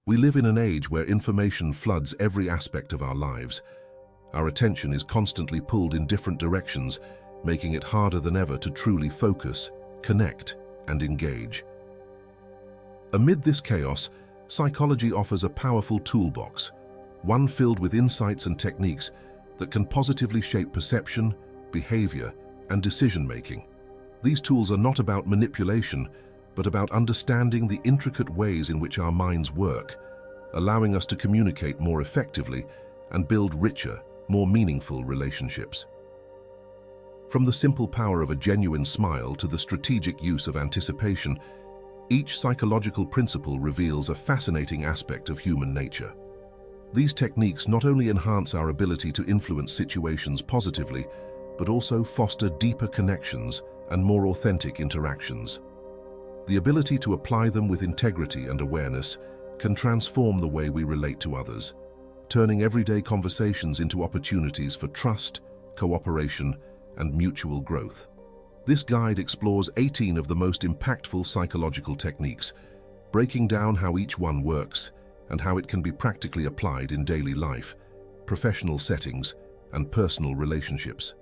We live in an age where information floods every aspect of our lives. Our attention is constantly pulled in different directions, making it harder than ever to truly focus, connect, and engage. Amid this chaos, psychology offers a powerful toolbox, one filled with insights and techniques that can positively shape perception, behavior, and decision-making. These tools are not about manipulation, but about understanding the intricate ways in which our minds work, allowing us to communicate more effectively and build richer, more meaningful relationships. From the simple power of a genuine smile to the strategic use of anticipation, each psychological principle reveals a fascinating aspect of human nature. These techniques not only enhance our ability to influence situations positively, but also foster deeper connections and more authentic interactions. The ability to apply them with integrity and awareness can transform the way we relate to others, turning everyday conversations into opportunities for trust, cooperation, and mutual growth. This guide explores 18 of the most impactful psychological techniques, breaking down how each one works and how it can be practically applied in daily life, professional settings, and personal relationships.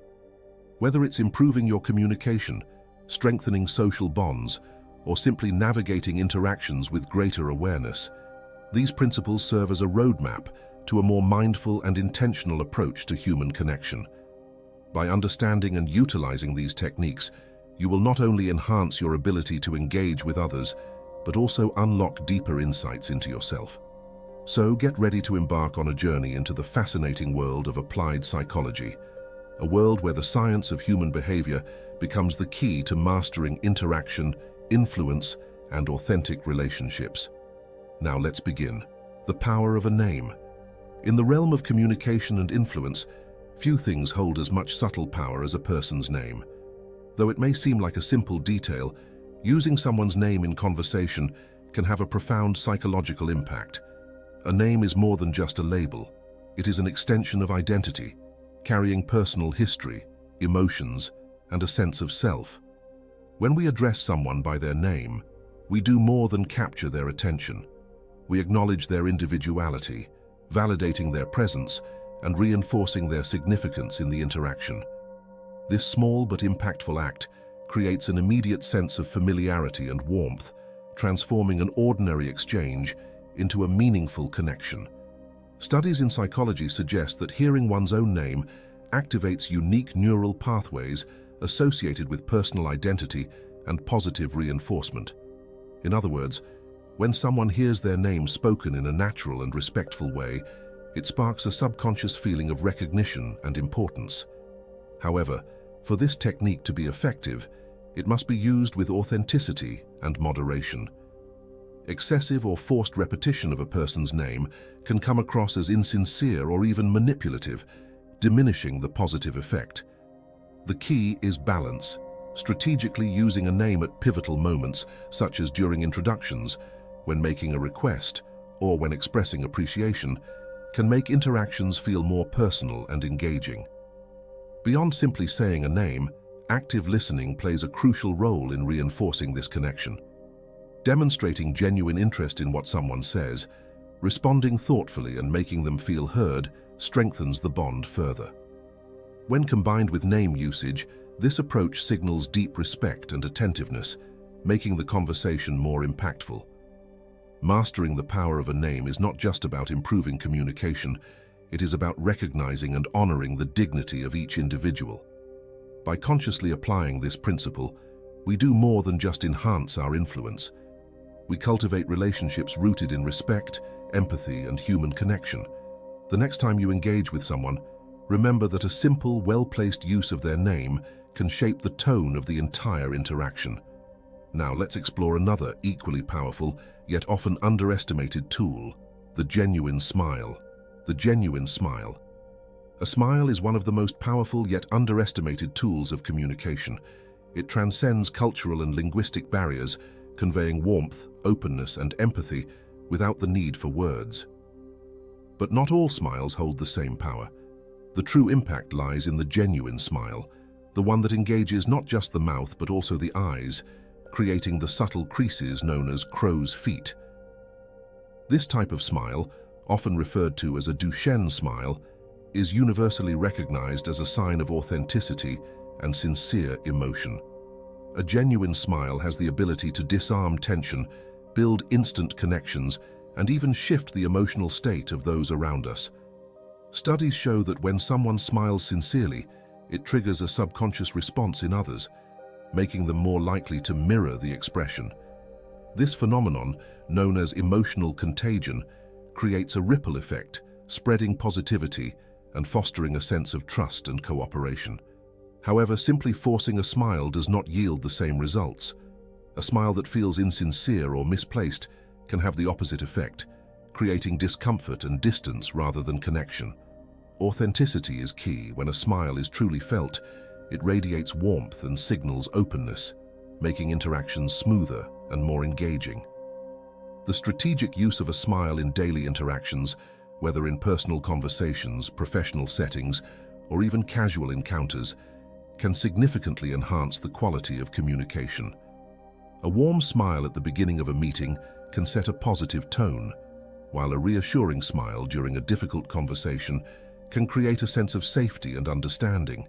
Whether it's improving your communication, strengthening social bonds, or simply navigating interactions with greater awareness, these principles serve as a roadmap to a more mindful and intentional approach to human connection. By understanding and utilizing these techniques, you will not only enhance your ability to engage with others, but also unlock deeper insights into yourself. So get ready to embark on a journey into the fascinating world of applied psychology, a world where the science of human behavior becomes the key to mastering interaction, influence, and authentic relationships. Now let's begin. The power of a name. In the realm of communication and influence, few things hold as much subtle power as a person's name. Though it may seem like a simple detail, using someone's name in conversation can have a profound psychological impact. A name is more than just a label. It is an extension of identity, carrying personal history, emotions, and a sense of self. When we address someone by their name, we do more than capture their attention. We acknowledge their individuality, validating their presence and reinforcing their significance in the interaction. This small but impactful act creates an immediate sense of familiarity and warmth, transforming an ordinary exchange into a meaningful connection. Studies in psychology suggest that hearing one's own name activates unique neural pathways associated with personal identity and positive reinforcement. In other words, when someone hears their name spoken in a natural and respectful way, it sparks a subconscious feeling of recognition and importance. However, for this technique to be effective, it must be used with authenticity and moderation. Excessive or forced repetition of a person's name can come across as insincere or even manipulative, diminishing the positive effect. The key is balance. Strategically using a name at pivotal moments, such as during introductions, when making a request, or when expressing appreciation, can make interactions feel more personal and engaging. Beyond simply saying a name, active listening plays a crucial role in reinforcing this connection. Demonstrating genuine interest in what someone says, responding thoughtfully and making them feel heard strengthens the bond further. When combined with name usage, this approach signals deep respect and attentiveness, making the conversation more impactful. Mastering the power of a name is not just about improving communication, it is about recognizing and honoring the dignity of each individual. By consciously applying this principle, we do more than just enhance our influence. We cultivate relationships rooted in respect, empathy, and human connection. The next time you engage with someone, remember that a simple, well-placed use of their name can shape the tone of the entire interaction. Now let's explore another equally powerful, yet often underestimated tool, the genuine smile. The genuine smile. A smile is one of the most powerful yet underestimated tools of communication. It transcends cultural and linguistic barriers, conveying warmth, openness, and empathy without the need for words. But not all smiles hold the same power. The true impact lies in the genuine smile, the one that engages not just the mouth but also the eyes, creating the subtle creases known as crow's feet. This type of smile, often referred to as a Duchenne smile, is universally recognized as a sign of authenticity and sincere emotion. A genuine smile has the ability to disarm tension, build instant connections, and even shift the emotional state of those around us. Studies show that when someone smiles sincerely, it triggers a subconscious response in others, making them more likely to mirror the expression. This phenomenon, known as emotional contagion, creates a ripple effect, spreading positivity and fostering a sense of trust and cooperation. However, simply forcing a smile does not yield the same results. A smile that feels insincere or misplaced can have the opposite effect, creating discomfort and distance rather than connection. Authenticity is key. When a smile is truly felt, it radiates warmth and signals openness, making interactions smoother and more engaging. The strategic use of a smile in daily interactions, whether in personal conversations, professional settings, or even casual encounters, can significantly enhance the quality of communication. A warm smile at the beginning of a meeting can set a positive tone, while a reassuring smile during a difficult conversation can create a sense of safety and understanding.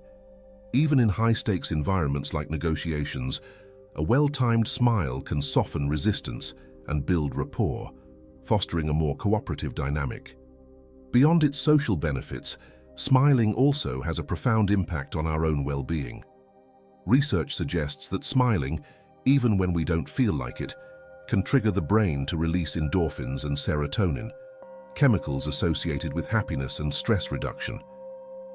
Even in high-stakes environments like negotiations, a well-timed smile can soften resistance and build rapport, fostering a more cooperative dynamic. Beyond its social benefits, smiling also has a profound impact on our own well-being. Research suggests that smiling, even when we don't feel like it, can trigger the brain to release endorphins and serotonin, chemicals associated with happiness and stress reduction.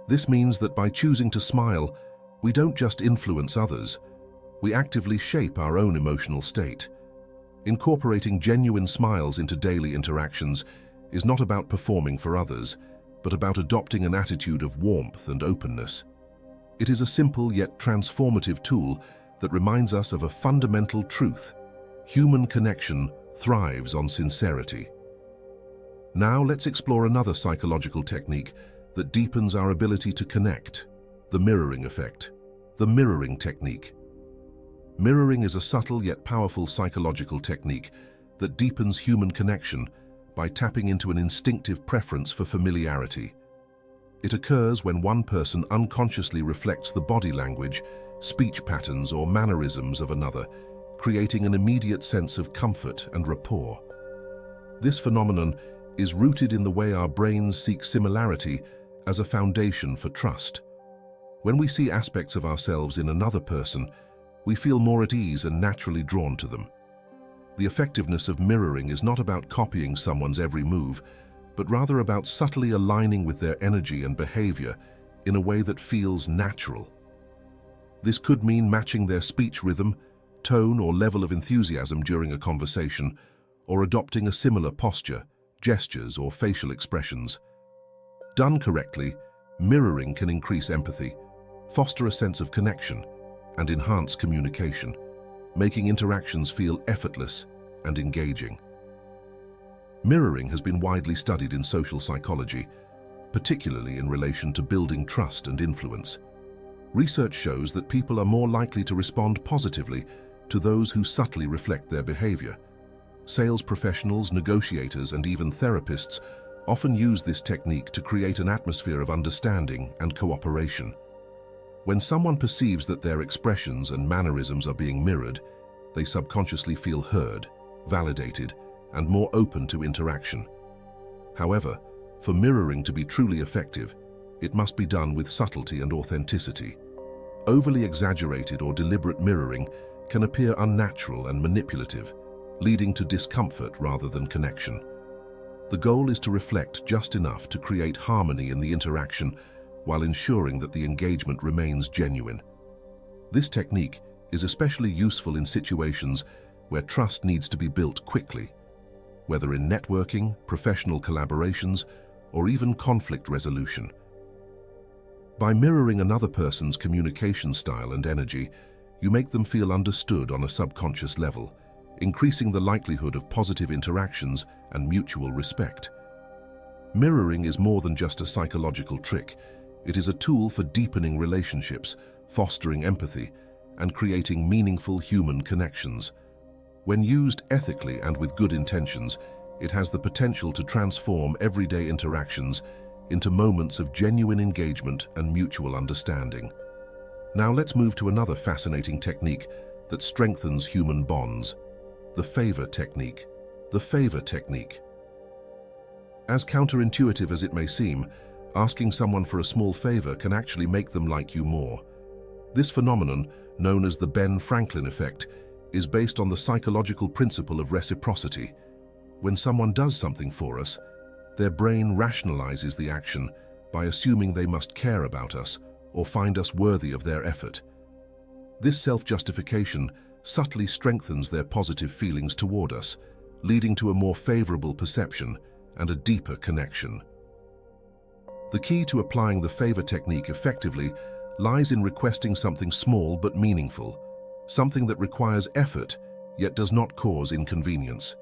This means that by choosing to smile, we don't just influence others, we actively shape our own emotional state. Incorporating genuine smiles into daily interactions is not about performing for others, but about adopting an attitude of warmth and openness. It is a simple yet transformative tool that reminds us of a fundamental truth: human connection thrives on sincerity. Now let's explore another psychological technique that deepens our ability to connect: the mirroring effect. The mirroring technique. Mirroring is a subtle yet powerful psychological technique that deepens human connection by tapping into an instinctive preference for familiarity. It occurs when one person unconsciously reflects the body language, speech patterns, or mannerisms of another, creating an immediate sense of comfort and rapport. This phenomenon is rooted in the way our brains seek similarity as a foundation for trust. When we see aspects of ourselves in another person, we feel more at ease and naturally drawn to them. The effectiveness of mirroring is not about copying someone's every move, but rather about subtly aligning with their energy and behavior in a way that feels natural. This could mean matching their speech rhythm, tone, or level of enthusiasm during a conversation, or adopting a similar posture, gestures, or facial expressions. Done correctly, mirroring can increase empathy, foster a sense of connection, and enhance communication, making interactions feel effortless and engaging. Mirroring has been widely studied in social psychology, particularly in relation to building trust and influence. Research shows that people are more likely to respond positively to those who subtly reflect their behavior. Sales professionals, negotiators, and even therapists often use this technique to create an atmosphere of understanding and cooperation. When someone perceives that their expressions and mannerisms are being mirrored, they subconsciously feel heard, validated, and more open to interaction. However, for mirroring to be truly effective, it must be done with subtlety and authenticity. Overly exaggerated or deliberate mirroring can appear unnatural and manipulative, leading to discomfort rather than connection. The goal is to reflect just enough to create harmony in the interaction while ensuring that the engagement remains genuine. This technique is especially useful in situations where trust needs to be built quickly, whether in networking, professional collaborations, or even conflict resolution. By mirroring another person's communication style and energy, you make them feel understood on a subconscious level, increasing the likelihood of positive interactions and mutual respect. Mirroring is more than just a psychological trick. It is a tool for deepening relationships, fostering empathy, and creating meaningful human connections. When used ethically and with good intentions, it has the potential to transform everyday interactions into moments of genuine engagement and mutual understanding. Now let's move to another fascinating technique that strengthens human bonds: the favor technique. The favor technique. As counterintuitive as it may seem, asking someone for a small favor can actually make them like you more. This phenomenon, known as the Ben Franklin effect, is based on the psychological principle of reciprocity. When someone does something for us, their brain rationalizes the action by assuming they must care about us or find us worthy of their effort. This self-justification subtly strengthens their positive feelings toward us, leading to a more favorable perception and a deeper connection. The key to applying the favor technique effectively lies in requesting something small but meaningful, something that requires effort yet does not cause inconvenience.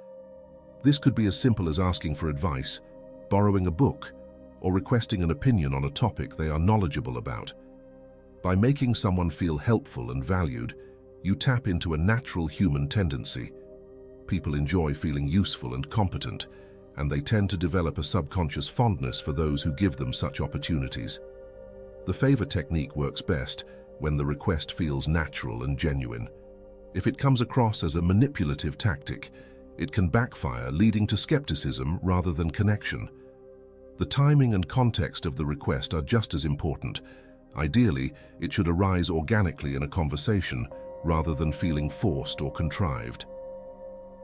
This could be as simple as asking for advice, borrowing a book, or requesting an opinion on a topic they are knowledgeable about. By making someone feel helpful and valued, you tap into a natural human tendency. People enjoy feeling useful and competent, and they tend to develop a subconscious fondness for those who give them such opportunities. The favor technique works best when the request feels natural and genuine. If it comes across as a manipulative tactic, it can backfire, leading to skepticism rather than connection. The timing and context of the request are just as important. Ideally, it should arise organically in a conversation rather than feeling forced or contrived.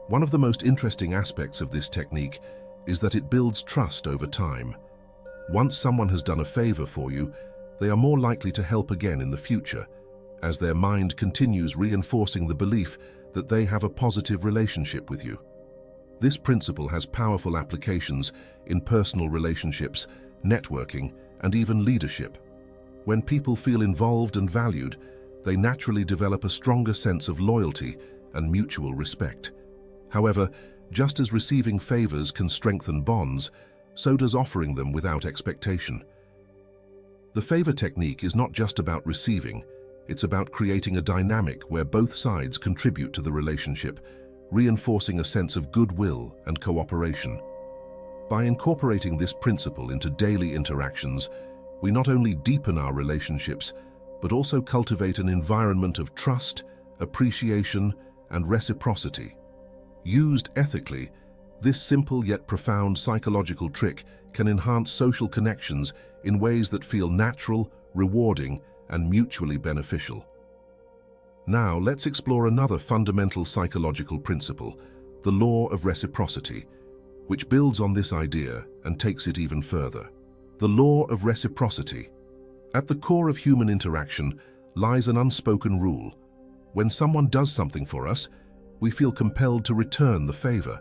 One of the most interesting aspects of this technique is that it builds trust over time. Once someone has done a favor for you, they are more likely to help again in the future, as their mind continues reinforcing the belief that they have a positive relationship with you. This principle has powerful applications in personal relationships, networking, and even leadership. When people feel involved and valued, they naturally develop a stronger sense of loyalty and mutual respect. However, just as receiving favors can strengthen bonds, so does offering them without expectation. The favor technique is not just about receiving, it's about creating a dynamic where both sides contribute to the relationship, reinforcing a sense of goodwill and cooperation. By incorporating this principle into daily interactions, we not only deepen our relationships, but also cultivate an environment of trust, appreciation, and reciprocity. Used ethically, this simple yet profound psychological trick can enhance social connections in ways that feel natural, rewarding, and mutually beneficial. Now, let's explore another fundamental psychological principle, the law of reciprocity, which builds on this idea and takes it even further. The law of reciprocity. At the core of human interaction lies an unspoken rule. When someone does something for us, we feel compelled to return the favor.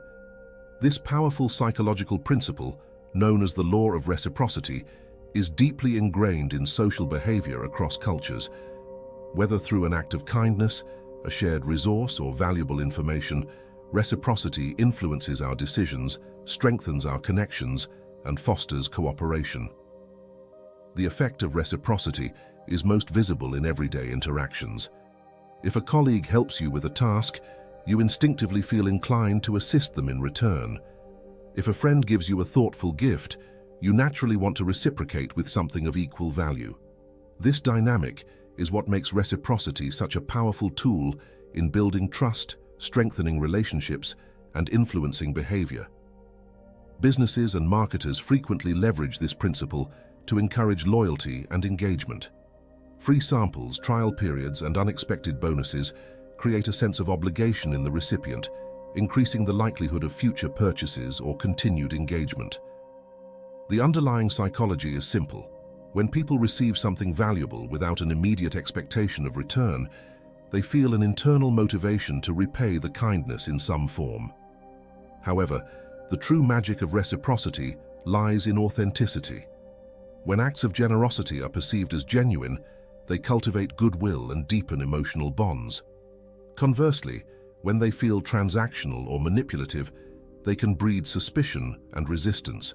This powerful psychological principle, known as the law of reciprocity, is deeply ingrained in social behavior across cultures. Whether through an act of kindness, a shared resource, or valuable information, reciprocity influences our decisions, strengthens our connections, and fosters cooperation. The effect of reciprocity is most visible in everyday interactions. If a colleague helps you with a task, you instinctively feel inclined to assist them in return. If a friend gives you a thoughtful gift, you naturally want to reciprocate with something of equal value. This dynamic is what makes reciprocity such a powerful tool in building trust, strengthening relationships, and influencing behavior. Businesses and marketers frequently leverage this principle to encourage loyalty and engagement. Free samples, trial periods, and unexpected bonuses create a sense of obligation in the recipient, increasing the likelihood of future purchases or continued engagement. The underlying psychology is simple. When people receive something valuable without an immediate expectation of return, they feel an internal motivation to repay the kindness in some form. However, the true magic of reciprocity lies in authenticity. When acts of generosity are perceived as genuine, they cultivate goodwill and deepen emotional bonds. Conversely, when they feel transactional or manipulative, they can breed suspicion and resistance.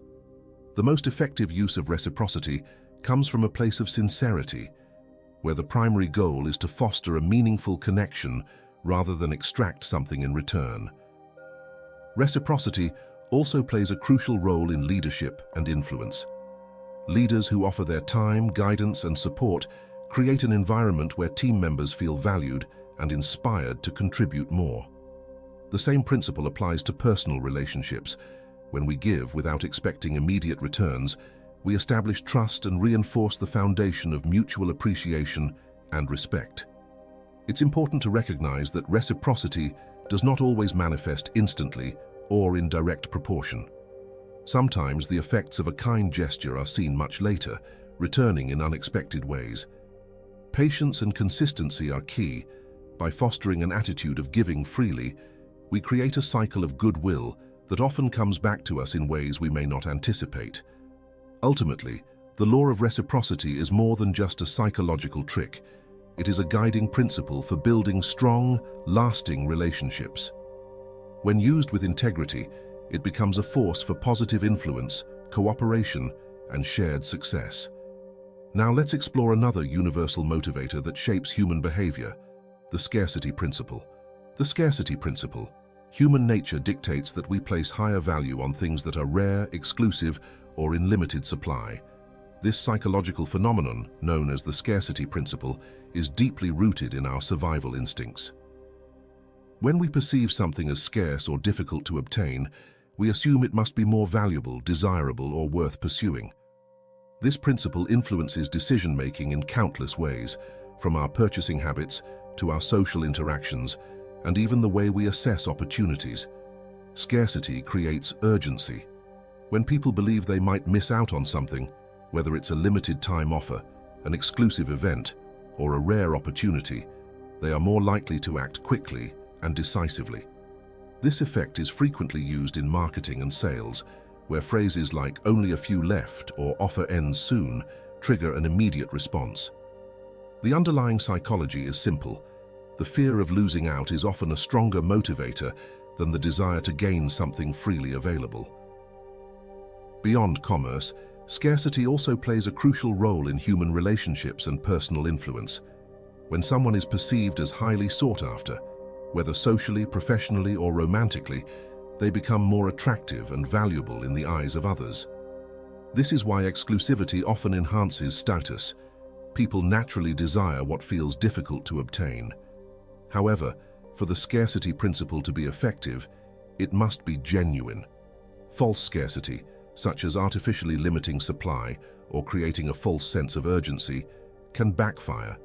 The most effective use of reciprocity comes from a place of sincerity, where the primary goal is to foster a meaningful connection rather than extract something in return. Reciprocity also plays a crucial role in leadership and influence. Leaders who offer their time, guidance, and support create an environment where team members feel valued and inspired to contribute more. The same principle applies to personal relationships. When we give without expecting immediate returns, we establish trust and reinforce the foundation of mutual appreciation and respect. It's important to recognize that reciprocity does not always manifest instantly or in direct proportion. Sometimes the effects of a kind gesture are seen much later, returning in unexpected ways. Patience and consistency are key. By fostering an attitude of giving freely, we create a cycle of goodwill that often comes back to us in ways we may not anticipate. Ultimately, the law of reciprocity is more than just a psychological trick. It is a guiding principle for building strong, lasting relationships. When used with integrity, it becomes a force for positive influence, cooperation, and shared success. Now let's explore another universal motivator that shapes human behavior: the scarcity principle. The scarcity principle. Human nature dictates that we place higher value on things that are rare, exclusive, or in limited supply. This psychological phenomenon, known as the scarcity principle, is deeply rooted in our survival instincts. When we perceive something as scarce or difficult to obtain, we assume it must be more valuable, desirable, or worth pursuing. This principle influences decision-making in countless ways, from our purchasing habits to our social interactions, and even the way we assess opportunities. Scarcity creates urgency. When people believe they might miss out on something, whether it's a limited time offer, an exclusive event, or a rare opportunity, they are more likely to act quickly and decisively. This effect is frequently used in marketing and sales, where phrases like "only a few left" or "offer ends soon" trigger an immediate response. The underlying psychology is simple. The fear of losing out is often a stronger motivator than the desire to gain something freely available. Beyond commerce, scarcity also plays a crucial role in human relationships and personal influence. When someone is perceived as highly sought after, whether socially, professionally, or romantically, they become more attractive and valuable in the eyes of others. This is why exclusivity often enhances status. People naturally desire what feels difficult to obtain. However, for the scarcity principle to be effective, it must be genuine. False scarcity, such as artificially limiting supply or creating a false sense of urgency, can backfire,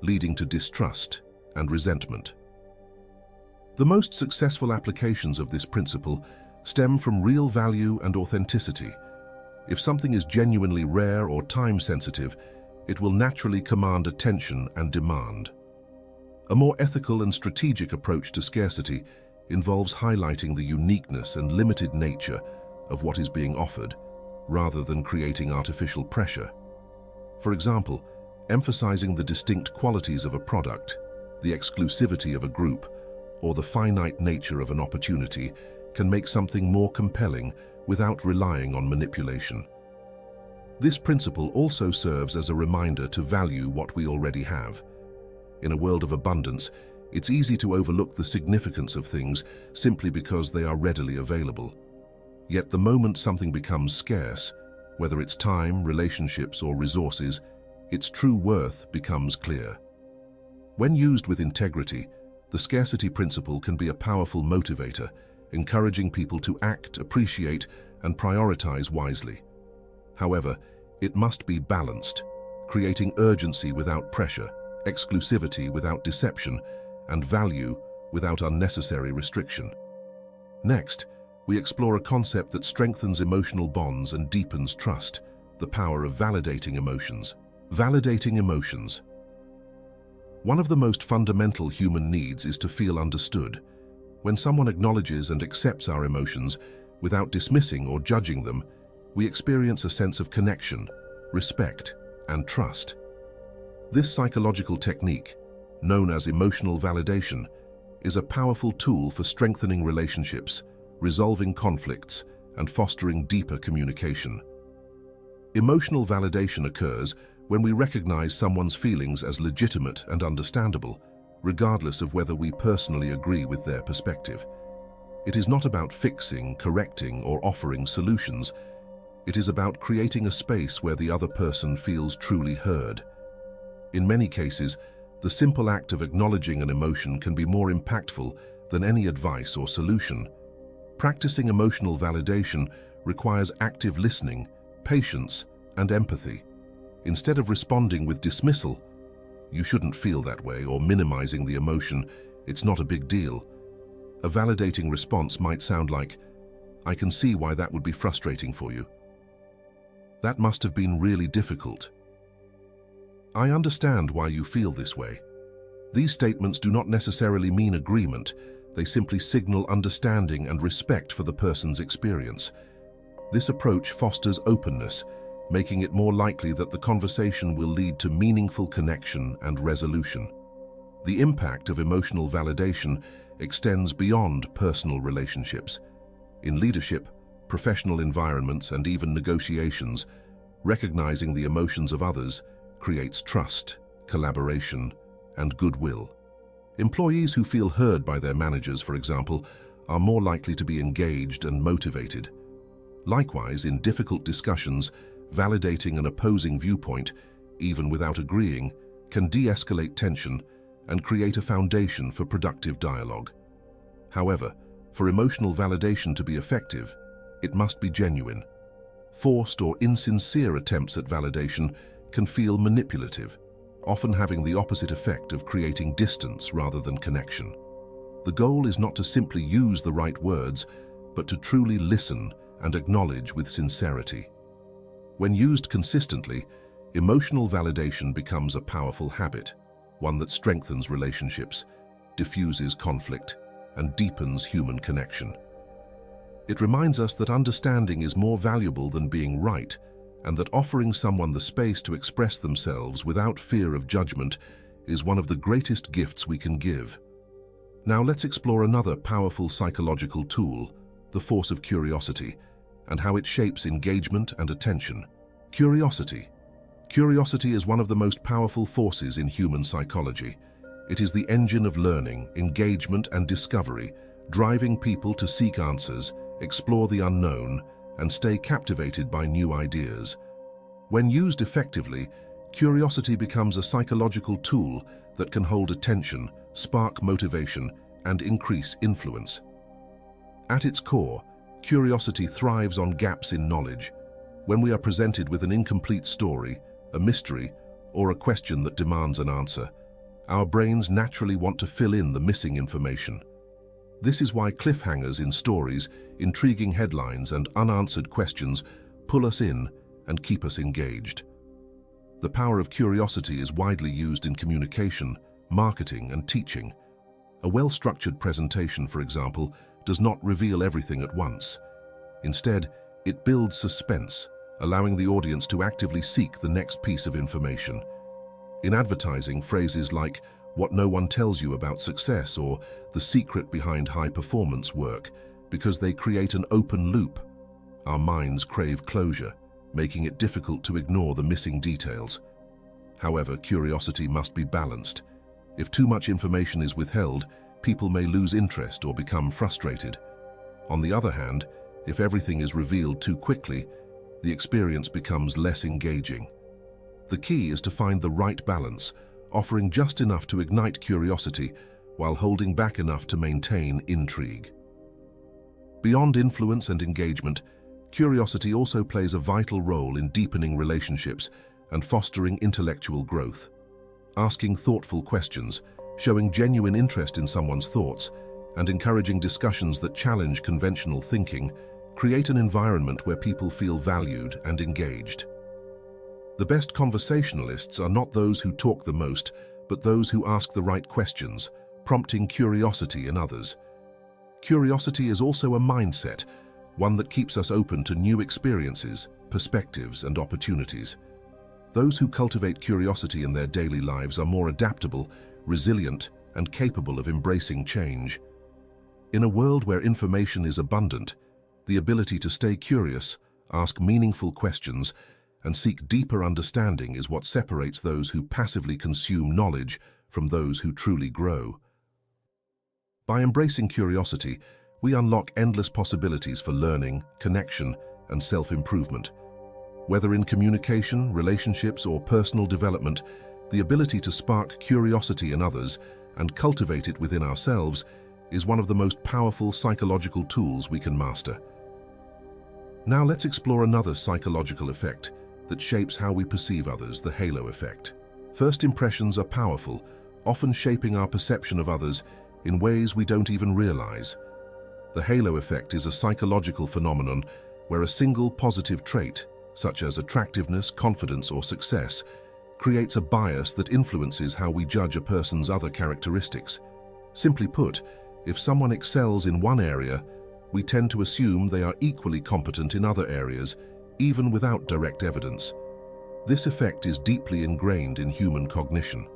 leading to distrust and resentment. The most successful applications of this principle stem from real value and authenticity. If something is genuinely rare or time-sensitive, it will naturally command attention and demand. A more ethical and strategic approach to scarcity involves highlighting the uniqueness and limited nature of what is being offered, rather than creating artificial pressure. For example, emphasizing the distinct qualities of a product, the exclusivity of a group, or the finite nature of an opportunity can make something more compelling without relying on manipulation. This principle also serves as a reminder to value what we already have. In a world of abundance, it's easy to overlook the significance of things simply because they are readily available. Yet the moment something becomes scarce, whether it's time, relationships, or resources, its true worth becomes clear. When used with integrity, the scarcity principle can be a powerful motivator, encouraging people to act, appreciate, and prioritize wisely. However, it must be balanced, creating urgency without pressure, exclusivity without deception, and value without unnecessary restriction. Next, we explore a concept that strengthens emotional bonds and deepens trust: the power of validating emotions. Validating emotions. One of the most fundamental human needs is to feel understood. When someone acknowledges and accepts our emotions without dismissing or judging them, we experience a sense of connection, respect, and trust. This psychological technique, known as emotional validation, is a powerful tool for strengthening relationships, resolving conflicts, and fostering deeper communication. Emotional validation occurs when we recognize someone's feelings as legitimate and understandable, regardless of whether we personally agree with their perspective. It is not about fixing, correcting, or offering solutions. It is about creating a space where the other person feels truly heard. In many cases, the simple act of acknowledging an emotion can be more impactful than any advice or solution. Practicing emotional validation requires active listening, patience, and empathy. Instead of responding with dismissal, "You shouldn't feel that way," or minimizing the emotion, "It's not a big deal," a validating response might sound like, "I can see why that would be frustrating for you. That must have been really difficult. I understand why you feel this way." These statements do not necessarily mean agreement. They simply signal understanding and respect for the person's experience. This approach fosters openness, making it more likely that the conversation will lead to meaningful connection and resolution. The impact of emotional validation extends beyond personal relationships. In leadership, professional environments, and even negotiations, recognizing the emotions of others creates trust, collaboration, and goodwill. Employees who feel heard by their managers, for example, are more likely to be engaged and motivated. Likewise, in difficult discussions, validating an opposing viewpoint, even without agreeing, can de-escalate tension and create a foundation for productive dialogue. However, for emotional validation to be effective, it must be genuine. Forced or insincere attempts at validation can feel manipulative, often having the opposite effect of creating distance rather than connection. The goal is not to simply use the right words, but to truly listen and acknowledge with sincerity. When used consistently, emotional validation becomes a powerful habit, one that strengthens relationships, diffuses conflict, and deepens human connection. It reminds us that understanding is more valuable than being right, and that offering someone the space to express themselves without fear of judgment is one of the greatest gifts we can give. Now let's explore another powerful psychological tool, the force of curiosity, and how it shapes engagement and attention. Curiosity. Curiosity is one of the most powerful forces in human psychology. It is the engine of learning, engagement, and discovery, driving people to seek answers, explore the unknown, and stay captivated by new ideas. When used effectively, curiosity becomes a psychological tool that can hold attention, spark motivation, and increase influence. At its core, curiosity thrives on gaps in knowledge. When we are presented with an incomplete story, a mystery, or a question that demands an answer, our brains naturally want to fill in the missing information. This is why cliffhangers in stories, intriguing headlines, and unanswered questions pull us in and keep us engaged. The power of curiosity is widely used in communication, marketing, and teaching. A well-structured presentation, for example, does not reveal everything at once. Instead, it builds suspense, allowing the audience to actively seek the next piece of information. In advertising, phrases like "what no one tells you about success" or "the secret behind high-performance" work because they create an open loop. Our minds crave closure, making it difficult to ignore the missing details. However, curiosity must be balanced. If too much information is withheld, people may lose interest or become frustrated. On the other hand, if everything is revealed too quickly, the experience becomes less engaging. The key is to find the right balance, offering just enough to ignite curiosity while holding back enough to maintain intrigue. Beyond influence and engagement, curiosity also plays a vital role in deepening relationships and fostering intellectual growth. Asking thoughtful questions, showing genuine interest in someone's thoughts, and encouraging discussions that challenge conventional thinking create an environment where people feel valued and engaged. The best conversationalists are not those who talk the most, but those who ask the right questions, prompting curiosity in others. Curiosity is also a mindset, one that keeps us open to new experiences, perspectives, and opportunities. Those who cultivate curiosity in their daily lives are more adaptable, resilient, and capable of embracing change. In a world where information is abundant, the ability to stay curious, ask meaningful questions, and seek deeper understanding is what separates those who passively consume knowledge from those who truly grow. By embracing curiosity, we unlock endless possibilities for learning, connection, and self-improvement. Whether in communication, relationships, or personal development, the ability to spark curiosity in others and cultivate it within ourselves is one of the most powerful psychological tools we can master. Now let's explore another psychological effect that shapes how we perceive others, the halo effect. First impressions are powerful, often shaping our perception of others in ways we don't even realize. The halo effect is a psychological phenomenon where a single positive trait, such as attractiveness, confidence, or success, creates a bias that influences how we judge a person's other characteristics. Simply put, if someone excels in one area, we tend to assume they are equally competent in other areas, even without direct evidence. This effect is deeply ingrained in human cognition.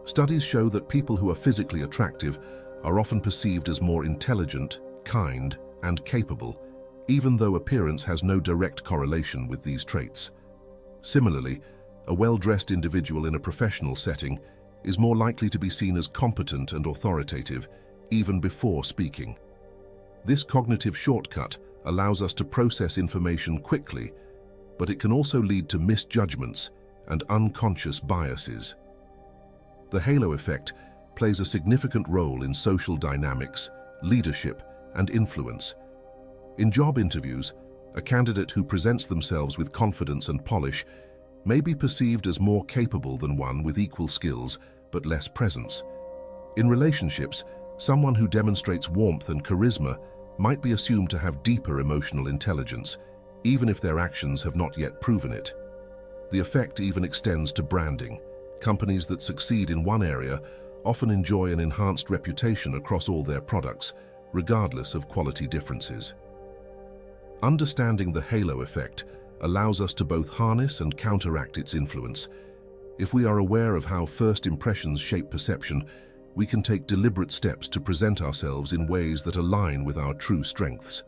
Studies show that people who are physically attractive are often perceived as more intelligent, kind, and capable, even though appearance has no direct correlation with these traits. Similarly, a well-dressed individual in a professional setting is more likely to be seen as competent and authoritative, even before speaking. This cognitive shortcut allows us to process information quickly, but it can also lead to misjudgments and unconscious biases. The halo effect plays a significant role in social dynamics, leadership, and influence. In job interviews, a candidate who presents themselves with confidence and polish may be perceived as more capable than one with equal skills but less presence. In relationships, someone who demonstrates warmth and charisma might be assumed to have deeper emotional intelligence, even if their actions have not yet proven it. The effect even extends to branding. Companies that succeed in one area often enjoy an enhanced reputation across all their products, regardless of quality differences. Understanding the halo effect allows us to both harness and counteract its influence. If we are aware of how first impressions shape perception, we can take deliberate steps to present ourselves in ways that align with our true strengths.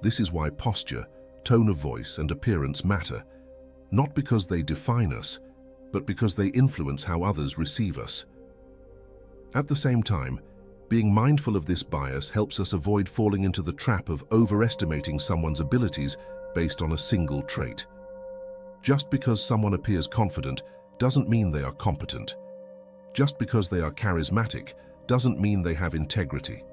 This is why posture, tone of voice, and appearance matter, not because they define us, but because they influence how others receive us. At the same time, being mindful of this bias helps us avoid falling into the trap of overestimating someone's abilities based on a single trait. Just because someone appears confident doesn't mean they are competent. Just because they are charismatic doesn't mean they have integrity.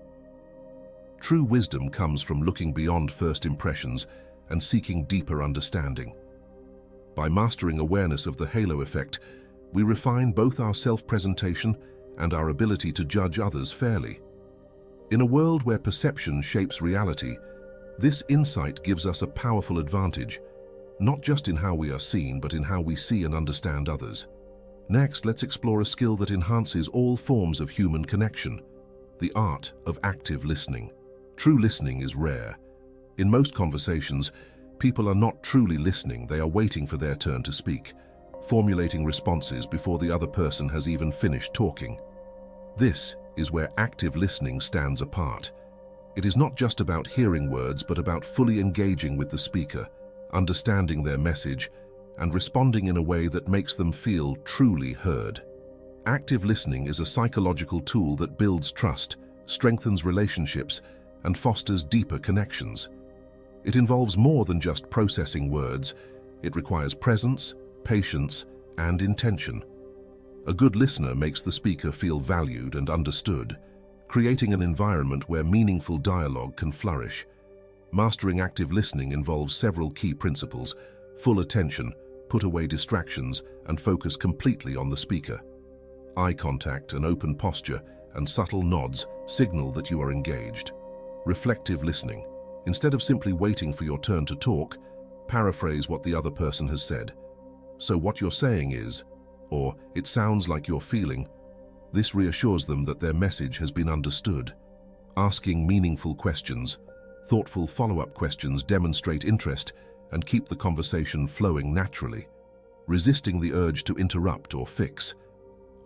True wisdom comes from looking beyond first impressions and seeking deeper understanding. By mastering awareness of the halo effect, we refine both our self-presentation and our ability to judge others fairly. In a world where perception shapes reality, this insight gives us a powerful advantage, not just in how we are seen, but in how we see and understand others. Next, let's explore a skill that enhances all forms of human connection: the art of active listening. True listening is rare. In most conversations, people are not truly listening, they are waiting for their turn to speak, formulating responses before the other person has even finished talking. This is where active listening stands apart. It is not just about hearing words, but about fully engaging with the speaker, understanding their message, and responding in a way that makes them feel truly heard. Active listening is a psychological tool that builds trust, strengthens relationships, and fosters deeper connections. It involves more than just processing words. It requires presence, patience, and intention. A good listener makes the speaker feel valued and understood, creating an environment where meaningful dialogue can flourish. Mastering active listening involves several key principles: full attention, put away distractions, and focus completely on the speaker. Eye contact, an open posture, and subtle nods signal that you are engaged. Reflective listening. Instead of simply waiting for your turn to talk, paraphrase what the other person has said. "So what you're saying is," or "it sounds like you're feeling." This reassures them that their message has been understood. Asking meaningful questions. Thoughtful follow-up questions demonstrate interest and keep the conversation flowing naturally, resisting the urge to interrupt or fix.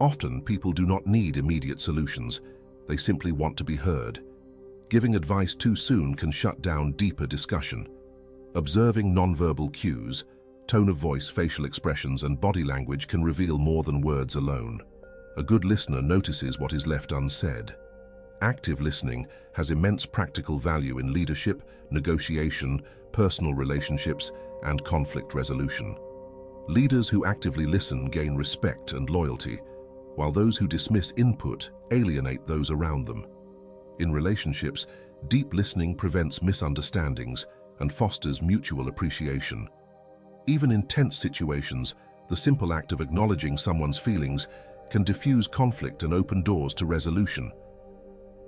Often, people do not need immediate solutions. They simply want to be heard. Giving advice too soon can shut down deeper discussion. Observing nonverbal cues, tone of voice, facial expressions, and body language can reveal more than words alone. A good listener notices what is left unsaid. Active listening has immense practical value in leadership, negotiation, personal relationships, and conflict resolution. Leaders who actively listen gain respect and loyalty, while those who dismiss input alienate those around them. In relationships, deep listening prevents misunderstandings and fosters mutual appreciation. Even in tense situations, the simple act of acknowledging someone's feelings can diffuse conflict and open doors to resolution.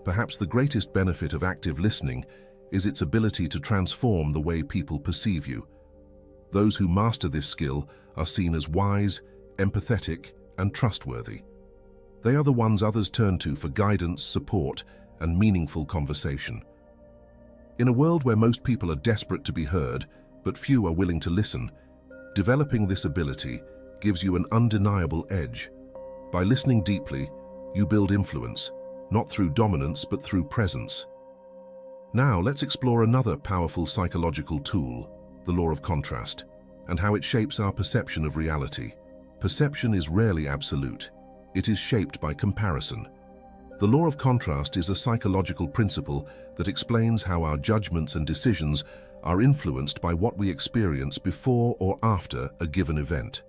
Perhaps the greatest benefit of active listening is its ability to transform the way people perceive you. Those who master this skill are seen as wise, empathetic, and trustworthy. They are the ones others turn to for guidance, support, and meaningful conversation. In a world where most people are desperate to be heard, but few are willing to listen, developing this ability gives you an undeniable edge. By listening deeply, you build influence, not through dominance but through presence. Now let's explore another powerful psychological tool, the law of contrast, and how it shapes our perception of reality. Perception is rarely absolute. It is shaped by comparison. The law of contrast is a psychological principle that explains how our judgments and decisions are influenced by what we experience before or after a given event.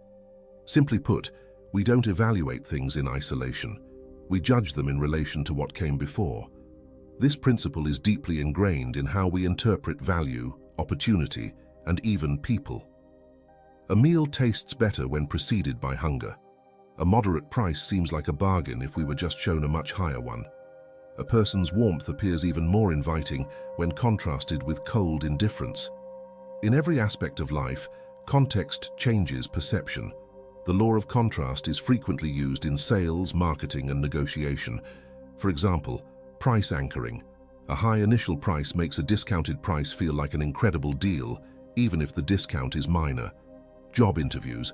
Simply put, we don't evaluate things in isolation. We judge them in relation to what came before. This principle is deeply ingrained in how we interpret value, opportunity, and even people. A meal tastes better when preceded by hunger. A moderate price seems like a bargain if we were just shown a much higher one. A person's warmth appears even more inviting when contrasted with cold indifference. In every aspect of life, context changes perception. The law of contrast is frequently used in sales, marketing, and negotiation. For example, price anchoring. A high initial price makes a discounted price feel like an incredible deal, even if the discount is minor. Job interviews.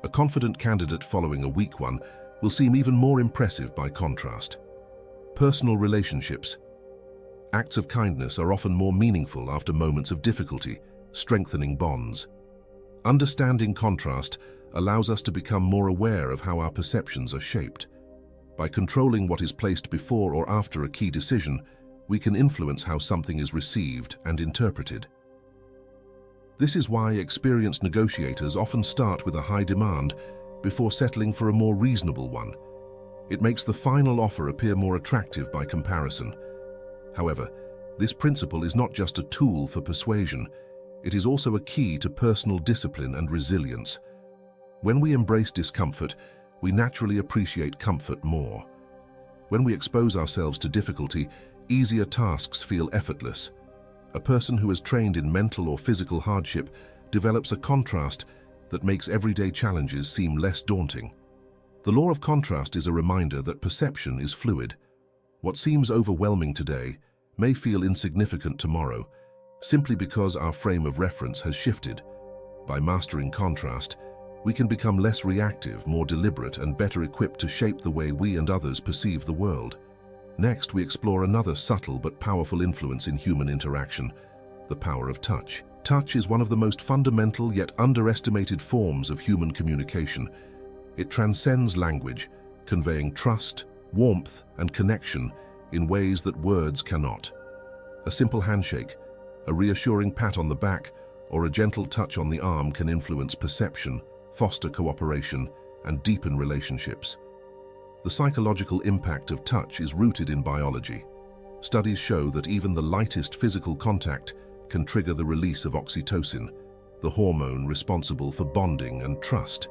A confident candidate following a weak one will seem even more impressive by contrast. Personal relationships. Acts of kindness are often more meaningful after moments of difficulty, strengthening bonds. Understanding contrast allows us to become more aware of how our perceptions are shaped. By controlling what is placed before or after a key decision, we can influence how something is received and interpreted. This is why experienced negotiators often start with a high demand before settling for a more reasonable one. It makes the final offer appear more attractive by comparison. However, this principle is not just a tool for persuasion, it is also a key to personal discipline and resilience. When we embrace discomfort, we naturally appreciate comfort more. When we expose ourselves to difficulty, easier tasks feel effortless. A person who is trained in mental or physical hardship develops a contrast that makes everyday challenges seem less daunting. The law of contrast is a reminder that perception is fluid. What seems overwhelming today may feel insignificant tomorrow, simply because our frame of reference has shifted. By mastering contrast, we can become less reactive, more deliberate, and better equipped to shape the way we and others perceive the world. Next, we explore another subtle but powerful influence in human interaction, the power of touch. Touch is one of the most fundamental yet underestimated forms of human communication. It transcends language, conveying trust, warmth, and connection in ways that words cannot. A simple handshake, a reassuring pat on the back, or a gentle touch on the arm can influence perception, foster cooperation, and deepen relationships. The psychological impact of touch is rooted in biology. Studies show that even the lightest physical contact can trigger the release of oxytocin, the hormone responsible for bonding and trust.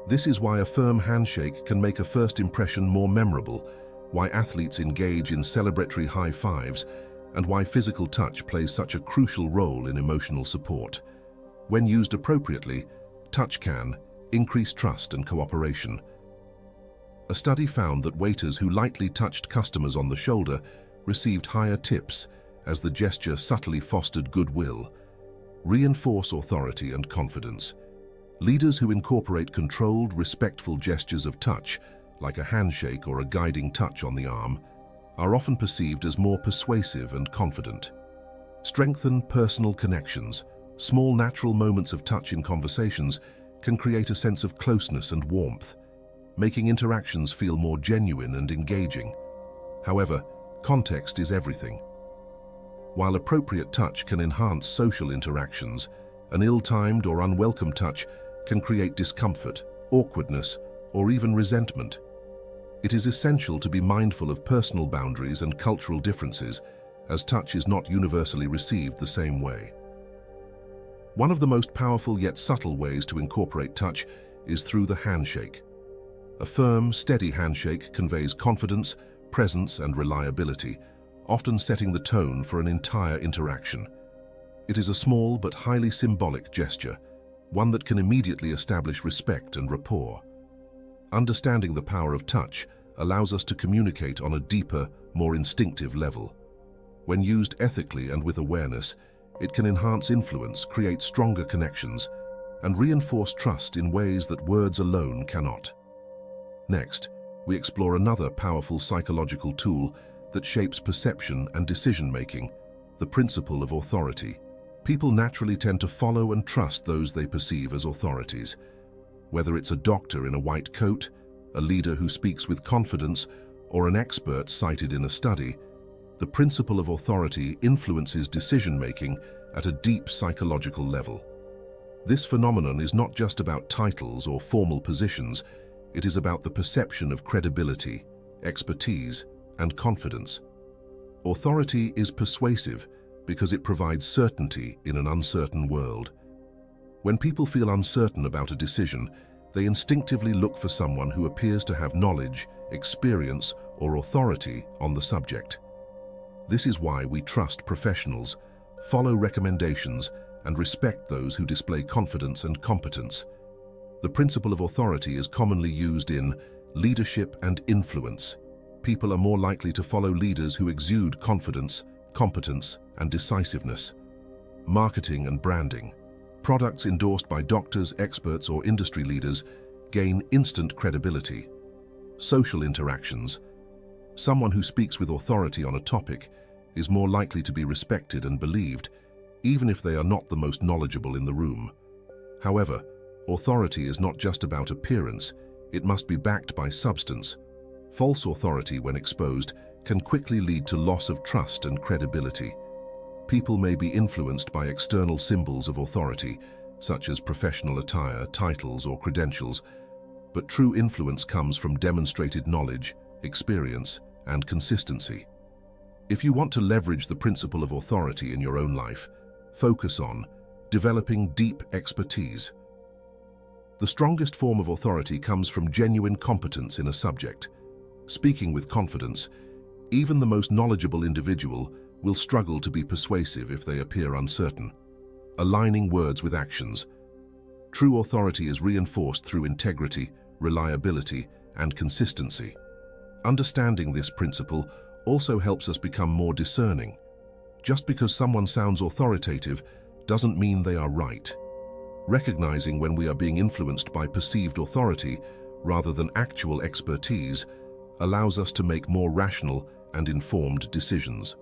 This is why a firm handshake can make a first impression more memorable, why athletes engage in celebratory high fives, and why physical touch plays such a crucial role in emotional support. When used appropriately, touch can increase trust and cooperation. A study found that waiters who lightly touched customers on the shoulder received higher tips as the gesture subtly fostered goodwill. Reinforce authority and confidence. Leaders who incorporate controlled, respectful gestures of touch, like a handshake or a guiding touch on the arm, are often perceived as more persuasive and confident. Strengthen personal connections. Small natural moments of touch in conversations can create a sense of closeness and warmth, making interactions feel more genuine and engaging. However, Context is everything. While appropriate touch can enhance social interactions, an ill-timed or unwelcome touch can create discomfort, awkwardness, or even resentment. It is essential to be mindful of personal boundaries and cultural differences, as touch is not universally received the same way. One of the most powerful yet subtle ways to incorporate touch is through the handshake. A firm, steady handshake conveys confidence, presence, and reliability, often setting the tone for an entire interaction. It is a small but highly symbolic gesture, one that can immediately establish respect and rapport. Understanding the power of touch allows us to communicate on a deeper, more instinctive level. When used ethically and with awareness, it can enhance influence, create stronger connections, and reinforce trust in ways that words alone cannot. Next, we explore another powerful psychological tool that shapes perception and decision-making, the principle of authority. People naturally tend to follow and trust those they perceive as authorities. Whether it's a doctor in a white coat, a leader who speaks with confidence, or an expert cited in a study, the principle of authority influences decision-making at a deep psychological level. This phenomenon is not just about titles or formal positions, it is about the perception of credibility, expertise, and confidence. Authority is persuasive because it provides certainty in an uncertain world. When people feel uncertain about a decision, they instinctively look for someone who appears to have knowledge, experience, or authority on the subject. This is why we trust professionals, follow recommendations, and respect those who display confidence and competence. The principle of authority is commonly used in leadership and influence. People are more likely to follow leaders who exude confidence, competence, and decisiveness. Marketing and branding. Products endorsed by doctors, experts, or industry leaders gain instant credibility. Social interactions. Someone who speaks with authority on a topic is more likely to be respected and believed, even if they are not the most knowledgeable in the room. However, authority is not just about appearance, it must be backed by substance. False authority, when exposed, can quickly lead to loss of trust and credibility. People may be influenced by external symbols of authority, such as professional attire, titles, or credentials, but true influence comes from demonstrated knowledge, experience, and consistency. If you want to leverage the principle of authority in your own life, focus on developing deep expertise. The strongest form of authority comes from genuine competence in a subject. Speaking with confidence, even the most knowledgeable individual will struggle to be persuasive if they appear uncertain. Aligning words with actions. True authority is reinforced through integrity, reliability, and consistency. Understanding this principle also helps us become more discerning. Just because someone sounds authoritative doesn't mean they are right. Recognizing when we are being influenced by perceived authority rather than actual expertise allows us to make more rational and informed decisions.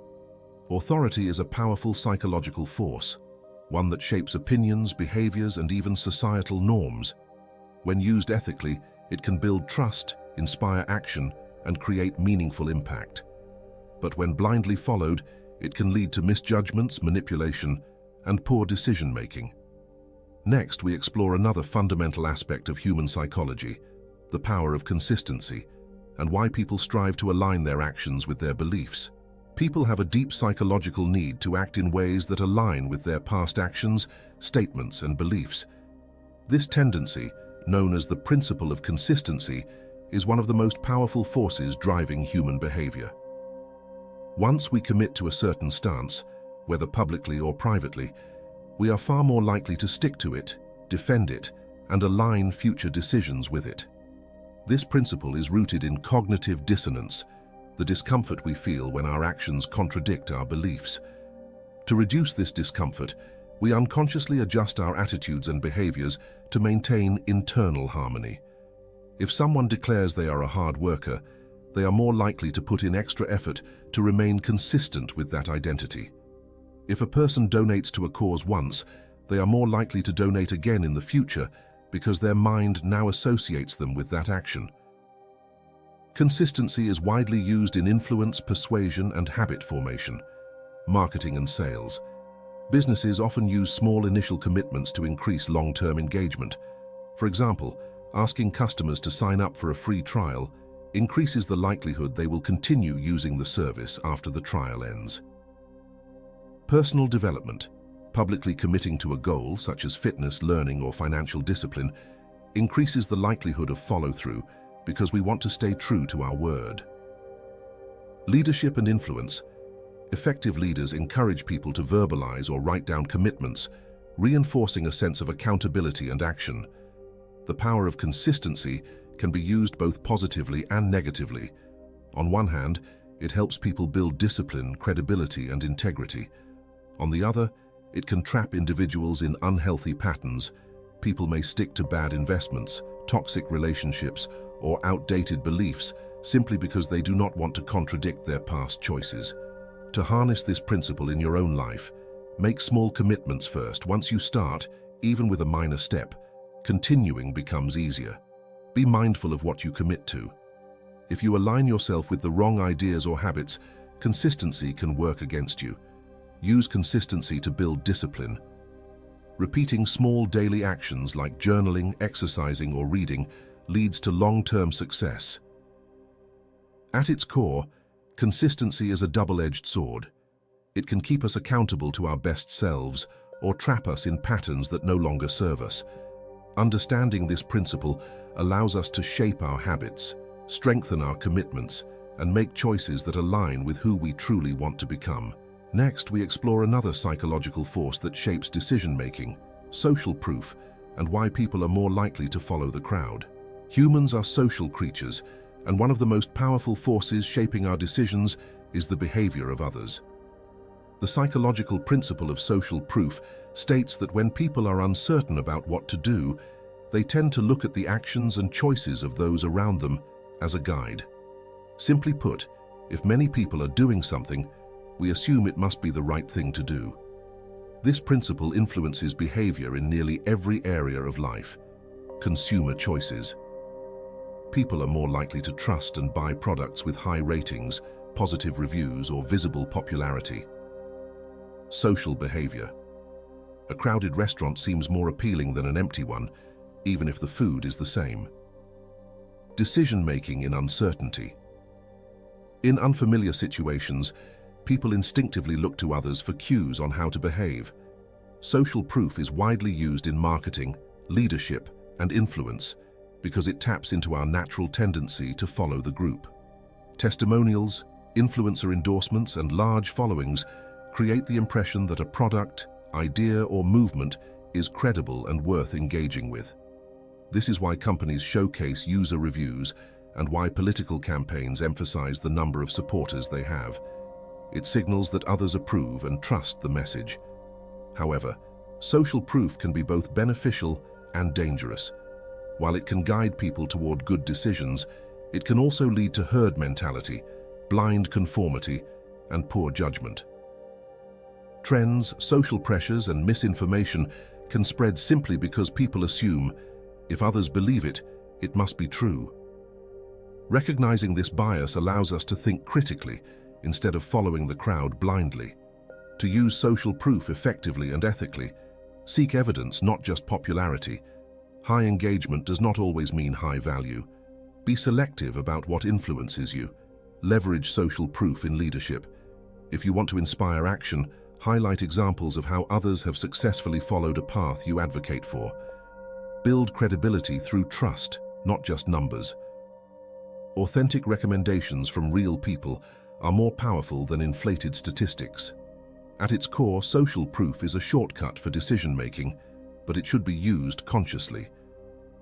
Authority is a powerful psychological force, one that shapes opinions, behaviors, and even societal norms. When used ethically, it can build trust, inspire action, and create meaningful impact. But when blindly followed, it can lead to misjudgments, manipulation, and poor decision-making. Next, we explore another fundamental aspect of human psychology, the power of consistency, and why people strive to align their actions with their beliefs. People have a deep psychological need to act in ways that align with their past actions, statements, and beliefs. This tendency, known as the principle of consistency, is one of the most powerful forces driving human behavior. Once we commit to a certain stance, whether publicly or privately, we are far more likely to stick to it, defend it, and align future decisions with it. This principle is rooted in cognitive dissonance, the discomfort we feel when our actions contradict our beliefs. To reduce this discomfort, we unconsciously adjust our attitudes and behaviors to maintain internal harmony. If someone declares they are a hard worker, they are more likely to put in extra effort to remain consistent with that identity. If a person donates to a cause once, they are more likely to donate again in the future because their mind now associates them with that action. Consistency is widely used in influence, persuasion, and habit formation, marketing and sales. Businesses often use small initial commitments to increase long-term engagement. For example, asking customers to sign up for a free trial increases the likelihood they will continue using the service after the trial ends. Personal development, publicly committing to a goal such as fitness, learning, or financial discipline, increases the likelihood of follow-through because we want to stay true to our word. Leadership and influence. Effective leaders encourage people to verbalize or write down commitments, reinforcing a sense of accountability and action. The power of consistency can be used both positively and negatively. On one hand, it helps people build discipline, credibility, and integrity. On the other, it can trap individuals in unhealthy patterns. People may stick to bad investments, toxic relationships, or outdated beliefs simply because they do not want to contradict their past choices. To harness this principle in your own life, make small commitments first. Once you start, even with a minor step, continuing becomes easier. Be mindful of what you commit to. If you align yourself with the wrong ideas or habits, consistency can work against you. Use consistency to build discipline. Repeating small daily actions like journaling, exercising, or reading leads to long-term success. At its core, consistency is a double-edged sword. It can keep us accountable to our best selves or trap us in patterns that no longer serve us. Understanding this principle allows us to shape our habits, strengthen our commitments, and make choices that align with who we truly want to become. Next, we explore another psychological force that shapes decision-making, social proof, and why people are more likely to follow the crowd. Humans are social creatures, and one of the most powerful forces shaping our decisions is the behavior of others. The psychological principle of social proof states that when people are uncertain about what to do, they tend to look at the actions and choices of those around them as a guide. Simply put, if many people are doing something, we assume it must be the right thing to do. This principle influences behavior in nearly every area of life. Consumer choices. People are more likely to trust and buy products with high ratings, positive reviews, or visible popularity. Social behavior. A crowded restaurant seems more appealing than an empty one, even if the food is the same. Decision-making in uncertainty. In unfamiliar situations, people instinctively look to others for cues on how to behave. Social proof is widely used in marketing, leadership, and influence because it taps into our natural tendency to follow the group. Testimonials, influencer endorsements, and large followings create the impression that a product, idea, or movement is credible and worth engaging with. This is why companies showcase user reviews and why political campaigns emphasize the number of supporters they have. It signals that others approve and trust the message. However, social proof can be both beneficial and dangerous. While it can guide people toward good decisions, it can also lead to herd mentality, blind conformity, and poor judgment. Trends, social pressures, and misinformation can spread simply because people assume, if others believe it, it must be true. Recognizing this bias allows us to think critically instead of following the crowd blindly. To use social proof effectively and ethically, seek evidence, not just popularity. High engagement does not always mean high value. Be selective about what influences you. Leverage social proof in leadership. If you want to inspire action, highlight examples of how others have successfully followed a path you advocate for. Build credibility through trust, not just numbers. Authentic recommendations from real people are more powerful than inflated statistics. At its core, social proof is a shortcut for decision-making, but it should be used consciously.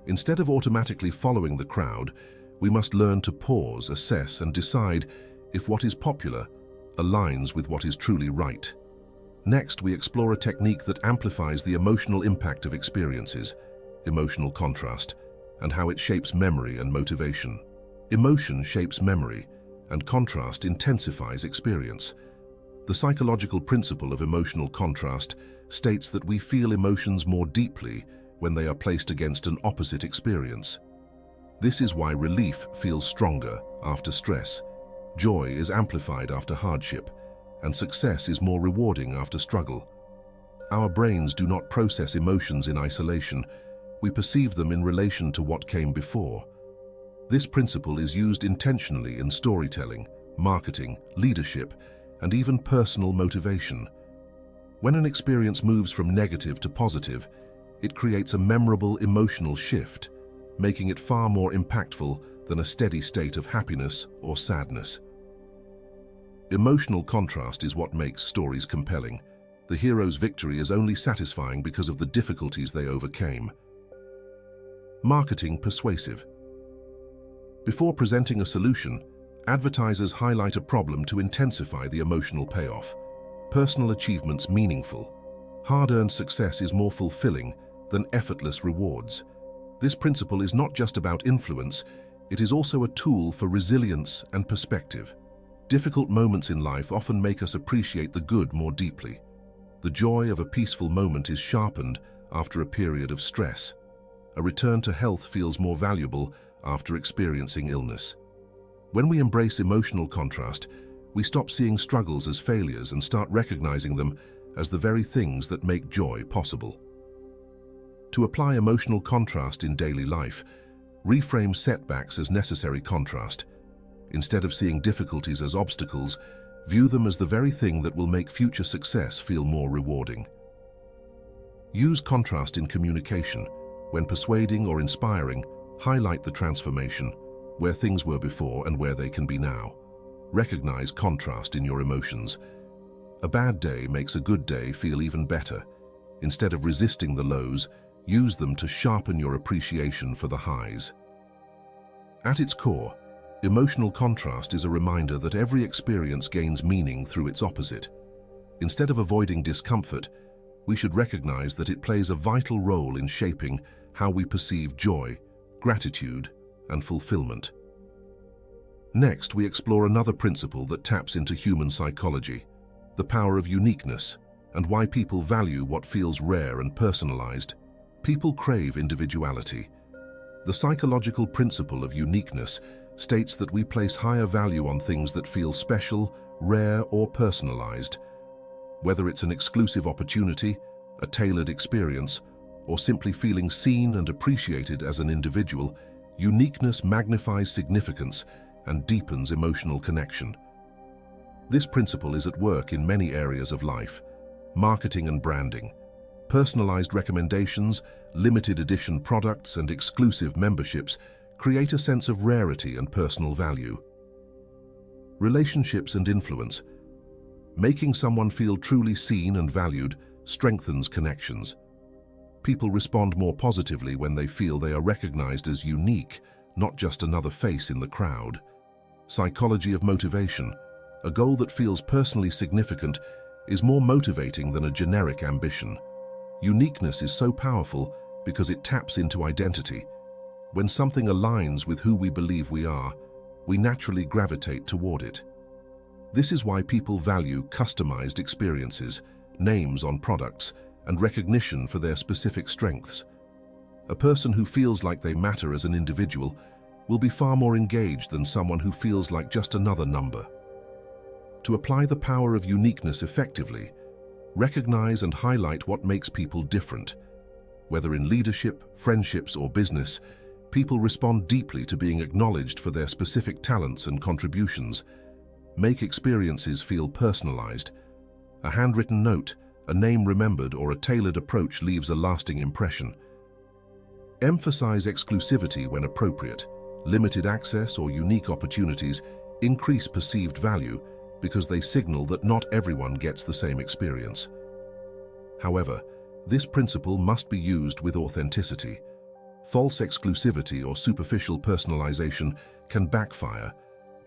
Instead of automatically following the crowd, we must learn to pause, assess, and decide if what is popular aligns with what is truly right. Next, we explore a technique that amplifies the emotional impact of experiences, emotional contrast, and how it shapes memory and motivation. Emotion shapes memory, and contrast intensifies experience. The psychological principle of emotional contrast states that we feel emotions more deeply when they are placed against an opposite experience. This is why relief feels stronger after stress, joy is amplified after hardship, and success is more rewarding after struggle. Our brains do not process emotions in isolation, we perceive them in relation to what came before. This principle is used intentionally in storytelling, marketing, leadership, and even personal motivation. When an experience moves from negative to positive, it creates a memorable emotional shift, making it far more impactful than a steady state of happiness or sadness. Emotional contrast is what makes stories compelling. The hero's victory is only satisfying because of the difficulties they overcame. Marketing persuasive. Before presenting a solution, advertisers highlight a problem to intensify the emotional payoff. Personal achievements meaningful. Hard-earned success is more fulfilling than effortless rewards. This principle is not just about influence, it is also a tool for resilience and perspective. Difficult moments in life often make us appreciate the good more deeply. The joy of a peaceful moment is sharpened after a period of stress. A return to health feels more valuable after experiencing illness. When we embrace emotional contrast, we stop seeing struggles as failures and start recognizing them as the very things that make joy possible. To apply emotional contrast in daily life, reframe setbacks as necessary contrast. Instead of seeing difficulties as obstacles, view them as the very thing that will make future success feel more rewarding. Use contrast in communication. When persuading or inspiring, highlight the transformation, where things were before and where they can be now. Recognize contrast in your emotions. A bad day makes a good day feel even better. Instead of resisting the lows, use them to sharpen your appreciation for the highs. At its core, emotional contrast is a reminder that every experience gains meaning through its opposite. Instead of avoiding discomfort, we should recognize that it plays a vital role in shaping how we perceive joy, gratitude, and fulfillment. Next, we explore another principle that taps into human psychology, the power of uniqueness, and why people value what feels rare and personalized. People crave individuality. The psychological principle of uniqueness states that we place higher value on things that feel special, rare, or personalized. Whether it's an exclusive opportunity, a tailored experience, or simply feeling seen and appreciated as an individual, uniqueness magnifies significance and deepens emotional connection. This principle is at work in many areas of life: marketing and branding. Personalized recommendations, limited edition products, and exclusive memberships create a sense of rarity and personal value. Relationships and influence. Making someone feel truly seen and valued strengthens connections. People respond more positively when they feel they are recognized as unique, not just another face in the crowd. Psychology of motivation. A goal that feels personally significant is more motivating than a generic ambition. Uniqueness is so powerful because it taps into identity. When something aligns with who we believe we are, we naturally gravitate toward it. This is why people value customized experiences, names on products, and recognition for their specific strengths. A person who feels like they matter as an individual will be far more engaged than someone who feels like just another number. To apply the power of uniqueness effectively, recognize and highlight what makes people different. Whether in leadership, friendships, or business, people respond deeply to being acknowledged for their specific talents and contributions. Make experiences feel personalized. A handwritten note, a name remembered, or a tailored approach leaves a lasting impression. Emphasize exclusivity when appropriate. Limited access or unique opportunities increase perceived value because they signal that not everyone gets the same experience. However, this principle must be used with authenticity. False exclusivity or superficial personalization can backfire,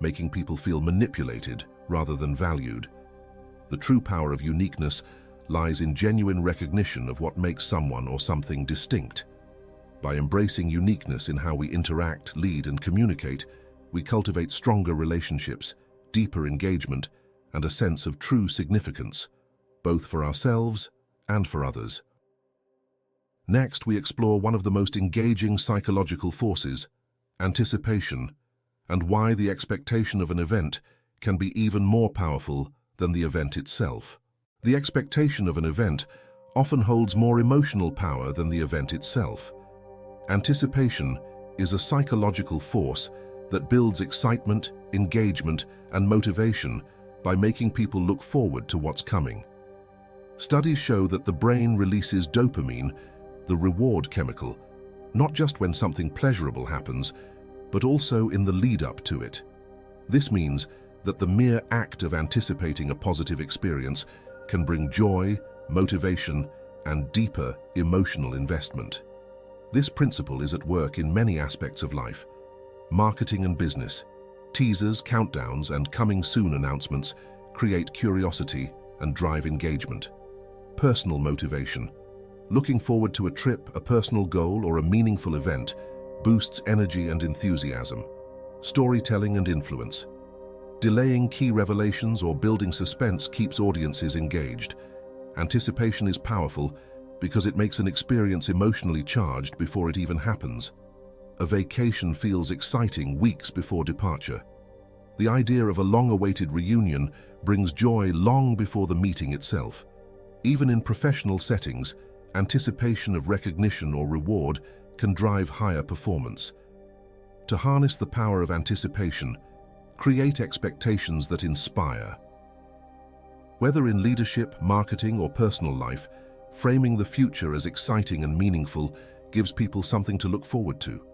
making people feel manipulated rather than valued. The true power of uniqueness lies in genuine recognition of what makes someone or something distinct. By embracing uniqueness in how we interact, lead, and communicate, we cultivate stronger relationships, deeper engagement, and a sense of true significance, both for ourselves and for others. Next, we explore one of the most engaging psychological forces, anticipation, and why the expectation of an event can be even more powerful than the event itself. The expectation of an event often holds more emotional power than the event itself. Anticipation is a psychological force that builds excitement, engagement, and motivation by making people look forward to what's coming. Studies show that the brain releases dopamine, the reward chemical, not just when something pleasurable happens, but also in the lead-up to it. This means that the mere act of anticipating a positive experience can bring joy, motivation, and deeper emotional investment. This principle is at work in many aspects of life. Marketing and business, teasers, countdowns, and coming soon announcements create curiosity and drive engagement. Personal motivation. Looking forward to a trip, a personal goal, or a meaningful event boosts energy and enthusiasm. Storytelling and influence. Delaying key revelations or building suspense keeps audiences engaged. Anticipation is powerful because it makes an experience emotionally charged before it even happens. A vacation feels exciting weeks before departure. The idea of a long-awaited reunion brings joy long before the meeting itself. Even in professional settings, anticipation of recognition or reward can drive higher performance. To harness the power of anticipation, create expectations that inspire. Whether in leadership, marketing, or personal life, framing the future as exciting and meaningful gives people something to look forward to.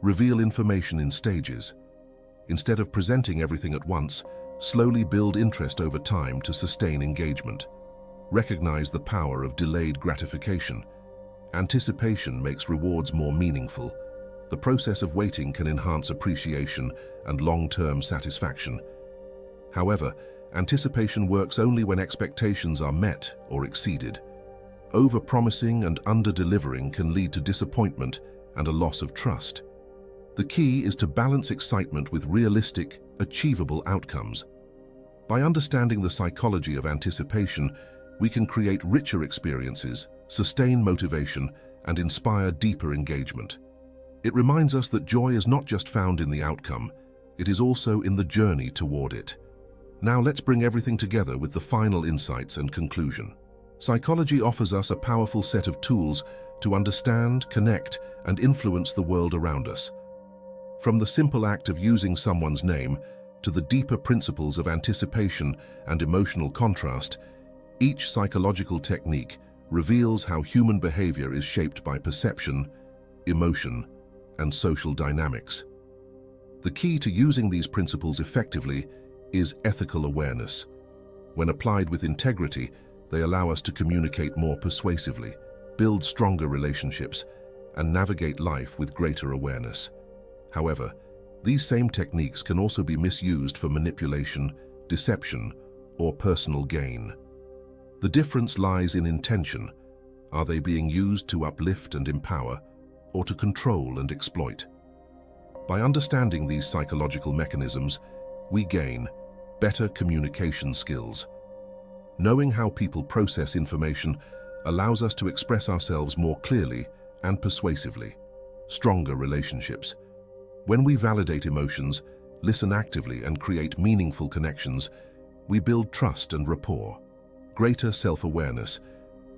Reveal information in stages. Instead of presenting everything at once, slowly build interest over time to sustain engagement. Recognize the power of delayed gratification. Anticipation makes rewards more meaningful. The process of waiting can enhance appreciation and long-term satisfaction. However, anticipation works only when expectations are met or exceeded. Over-promising and under-delivering can lead to disappointment and a loss of trust. The key is to balance excitement with realistic, achievable outcomes. By understanding the psychology of anticipation, we can create richer experiences, sustain motivation, and inspire deeper engagement. It reminds us that joy is not just found in the outcome, it is also in the journey toward it. Now let's bring everything together with the final insights and conclusion. Psychology offers us a powerful set of tools to understand, connect, and influence the world around us. From the simple act of using someone's name to the deeper principles of anticipation and emotional contrast, each psychological technique reveals how human behavior is shaped by perception, emotion, and social dynamics. The key to using these principles effectively is ethical awareness. When applied with integrity, they allow us to communicate more persuasively, build stronger relationships, and navigate life with greater awareness. However, these same techniques can also be misused for manipulation, deception, or personal gain. The difference lies in intention. Are they being used to uplift and empower, or to control and exploit? By understanding these psychological mechanisms, we gain better communication skills. Knowing how people process information allows us to express ourselves more clearly and persuasively. Stronger relationships. When we validate emotions, listen actively, and create meaningful connections, we build trust and rapport. Greater self-awareness.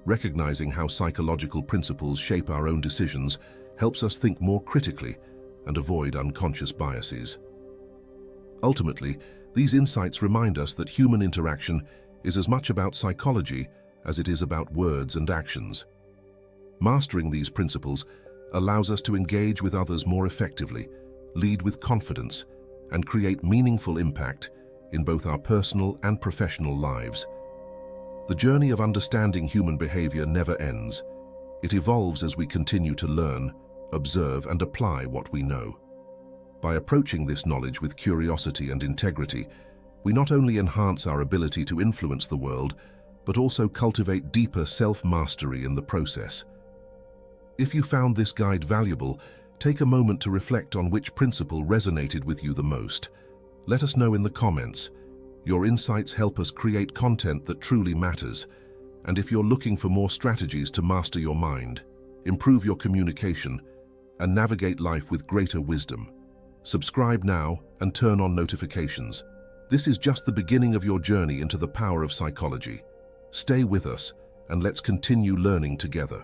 Recognizing how psychological principles shape our own decisions helps us think more critically and avoid unconscious biases. Ultimately, these insights remind us that human interaction is as much about psychology as it is about words and actions. Mastering these principles allows us to engage with others more effectively, lead with confidence, and create meaningful impact in both our personal and professional lives. The journey of understanding human behavior never ends. It evolves as we continue to learn, observe, and apply what we know. By approaching this knowledge with curiosity and integrity, we not only enhance our ability to influence the world, but also cultivate deeper self-mastery in the process. If you found this guide valuable, take a moment to reflect on which principle resonated with you the most. Let us know in the comments. Your insights help us create content that truly matters. And if you're looking for more strategies to master your mind, improve your communication, and navigate life with greater wisdom. Subscribe now and turn on notifications. This is just the beginning of your journey into the power of psychology. Stay with us and let's continue learning together.